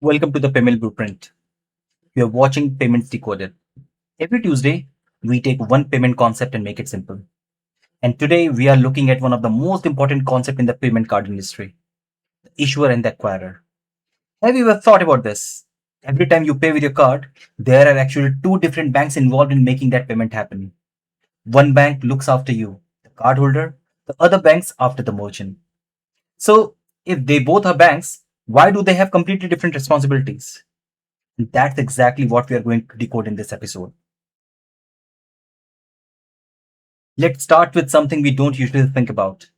Welcome to the Payment Blueprint. You are watching Payments Decoded. Every Tuesday, we take one payment concept and make it simple. And today, we are looking at one of the most important concepts in the payment card industry, the issuer and the acquirer. Have you ever thought about this? Every time you pay with your card, there are actually two different banks involved in making that payment happen. One bank looks after you, the cardholder, the other banks after the merchant. So, if they both are banks, why do they have completely different responsibilities? And that's exactly what we are going to decode in this episode. Let's start with something we don't usually think about.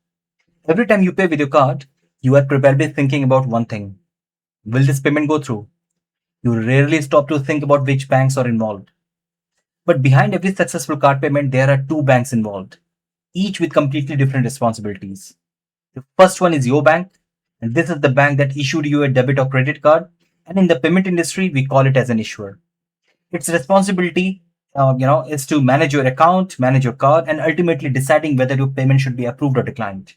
Every time you pay with your card, you are probably thinking about one thing. Will this payment go through? You rarely stop to think about which banks are involved. But behind every successful card payment, there are two banks involved, each with completely different responsibilities. The first one is your bank, and this is the bank that issued you a debit or credit card, and in the payment industry, we call it as an issuer. Its responsibility, is to manage your account, manage your card, and ultimately deciding whether your payment should be approved or declined.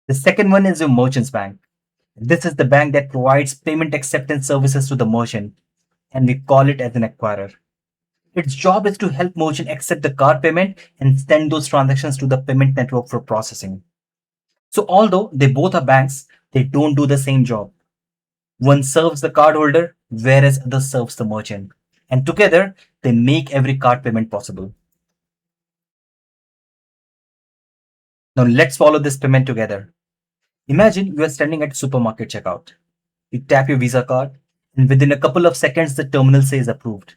The second one is your merchant's bank. This is the bank that provides payment acceptance services to the merchant, and we call it as an acquirer. Its job is to help merchant accept the card payment and send those transactions to the payment network for processing. So although they both are banks, they don't do the same job. One serves the cardholder, whereas other serves the merchant. And together, they make every card payment possible. Now let's follow this payment together. Imagine you are standing at a supermarket checkout. You tap your Visa card, and within a couple of seconds, the terminal says approved.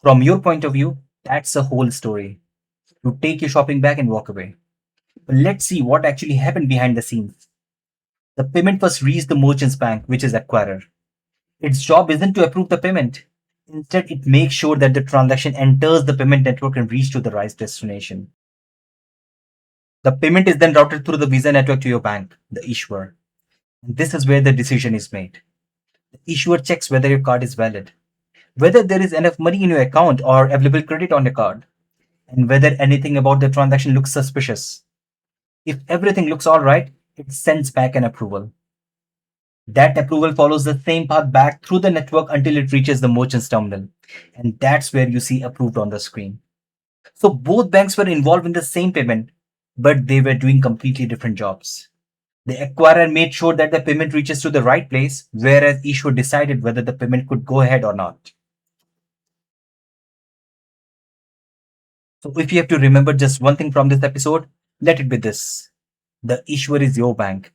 From your point of view, that's the whole story. You take your shopping bag and walk away. But let's see what actually happened behind the scenes. The payment first reached the merchant's bank, which is acquirer. Its job isn't to approve the payment. Instead, it makes sure that the transaction enters the payment network and reaches to the right destination. The payment is then routed through the Visa network to your bank, the issuer. And this is where the decision is made. The issuer checks whether your card is valid, whether there is enough money in your account or available credit on your card, and whether anything about the transaction looks suspicious. If everything looks alright, it sends back an approval. That approval follows the same path back through the network until it reaches the merchant's terminal. And that's where you see approved on the screen. So both banks were involved in the same payment, but they were doing completely different jobs. The acquirer made sure that the payment reaches to the right place, whereas issuer decided whether the payment could go ahead or not. So if you have to remember just one thing from this episode, let it be this. The issuer is your bank,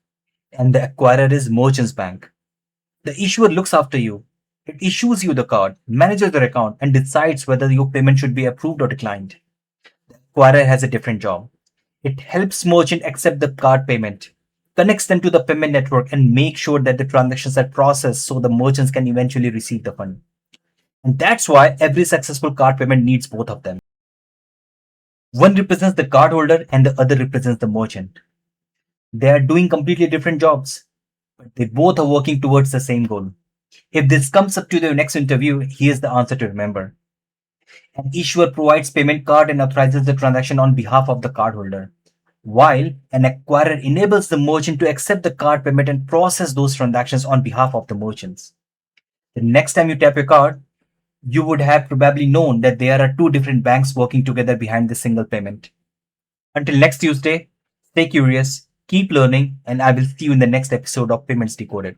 and the acquirer is merchant's bank. The issuer looks after you. It issues you the card, manages your account, and decides whether your payment should be approved or declined. Acquirer has a different job. It helps merchant accept the card payment, connects them to the payment network, and makes sure that the transactions are processed so the merchants can eventually receive the fund. And that's why every successful card payment needs both of them. One represents the cardholder and the other represents the merchant. They are doing completely different jobs, but they both are working towards the same goal. If this comes up to the next interview, here's the answer to remember. An issuer provides payment card and authorizes the transaction on behalf of the cardholder, while an acquirer enables the merchant to accept the card payment and process those transactions on behalf of the merchants. The next time you tap your card, you would have probably known that there are two different banks working together behind the single payment. Until next Tuesday, stay curious, keep learning, and I will see you in the next episode of Payments Decoded.